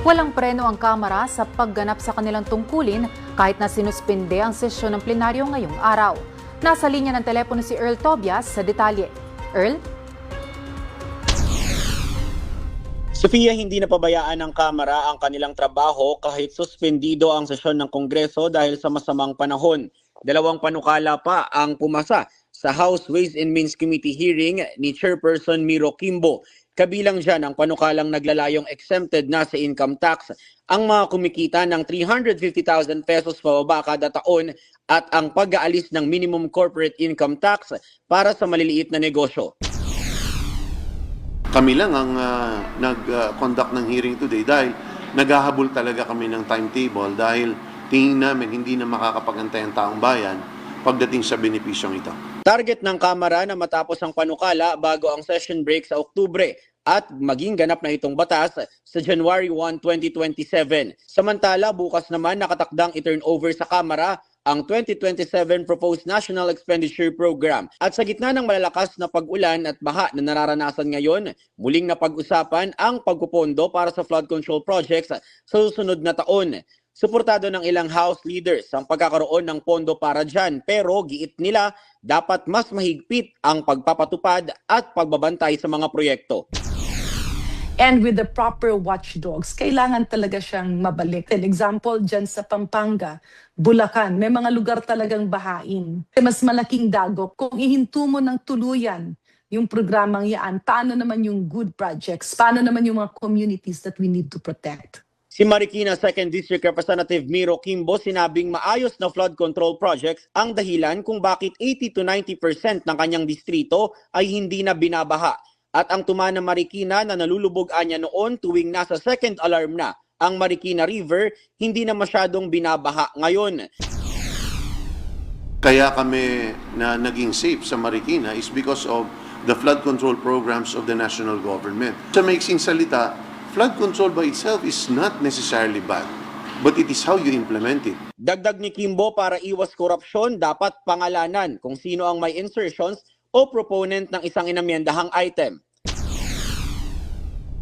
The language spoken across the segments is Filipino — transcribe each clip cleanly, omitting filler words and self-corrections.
Walang preno ang Kamara sa pagganap sa kanilang tungkulin kahit na sinuspinde ang sesyon ng plenaryo ngayong araw. Nasa linya ng telepono si Earl Tobias sa detalye. Earl? Sofia, hindi napabayaan ng Kamara ang kanilang trabaho kahit suspendido ang sesyon ng Kongreso dahil sa masamang panahon. Dalawang panukala pa ang pumasa sa House Ways and Means Committee hearing ni Chairperson Miro Kimbo. Kabilang dyan ang panukalang naglalayong exempted na sa income tax ang mga kumikita ng 350,000 pesos pababa kada taon at ang pag-aalis ng minimum corporate income tax para sa maliliit na negosyo. Kami lang ang nag-conduct ng hearing today dahil naghahabol talaga kami ng timetable dahil tingin namin hindi na makakapagantay ang taong bayan pagdating sa benepisyong ito. Target ng Kamara na matapos ang panukala bago ang session break sa Oktubre at maging ganap na itong batas sa January 1, 2027. Samantala, bukas naman nakatakdang i-turn over sa Kamara ang 2027 Proposed National Expenditure Program. At sa gitna ng malalakas na pag-ulan at baha na nararanasan ngayon, muling napag-usapan ang pagpupondo para sa flood control projects sa susunod na taon. Suportado ng ilang House leaders ang pagkakaroon ng pondo para dyan, pero giit nila dapat mas mahigpit ang pagpapatupad at pagbabantay sa mga proyekto. And with the proper watchdogs, kailangan talaga siyang mabalik. An example, dyan sa Pampanga, Bulacan, may mga lugar talagang bahain. Mas malaking dagok. Kung ihinto mo ng tuluyan yung programang yan, paano naman yung good projects? Paano naman yung mga communities that we need to protect? Si Marikina 2nd District Representative Miro Kimbo sinabing maayos na flood control projects ang dahilan kung bakit 80 to 90% ng kanyang distrito ay hindi na binabaha. At ang Tumana Marikina na nalulubog anya noon tuwing nasa second alarm na ang Marikina River, hindi na masyadong binabaha ngayon. Kaya kami na naging safe sa Marikina is because of the flood control programs of the national government. Sa maiksing salita, flood control by itself is not necessarily bad, but it is how you implement it. Dagdag ni Kimbo, para iwas korupsyon, dapat pangalanan kung sino ang may insertions o proponent ng isang inamyendahang item.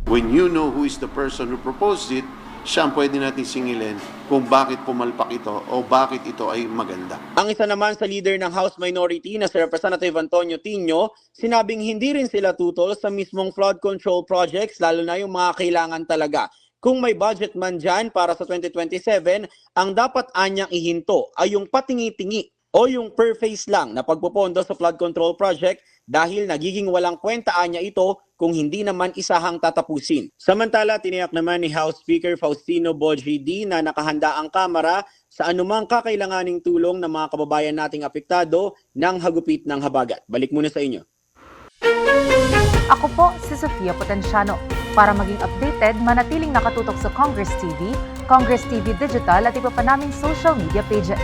When you know who is the person who proposed it, siya ang pwede natin singilin kung bakit pumalpak ito o bakit ito ay maganda. Ang isa naman sa leader ng House Minority na si Representative Antonio Tino, sinabing hindi rin sila tutol sa mismong flood control projects, lalo na yung mga kailangan talaga. Kung may budget man dyan para sa 2027, ang dapat anyang ihinto ay yung patingi-tingi o yung per phase lang na pagpupondo sa flood control project dahil nagiging walang kwenta anya ito kung hindi naman isahang tatapusin. Samantala, tiniyak naman ni House Speaker Faustino Boji D na nakahanda ang Kamara sa anumang kakailanganing tulong ng mga kababayan nating apektado ng hagupit ng habagat. Balik muna sa inyo. Ako po si Sofia Potenciano. Para maging updated, manatiling nakatutok sa Congress TV, Congress TV Digital at iba pa naming social media pages.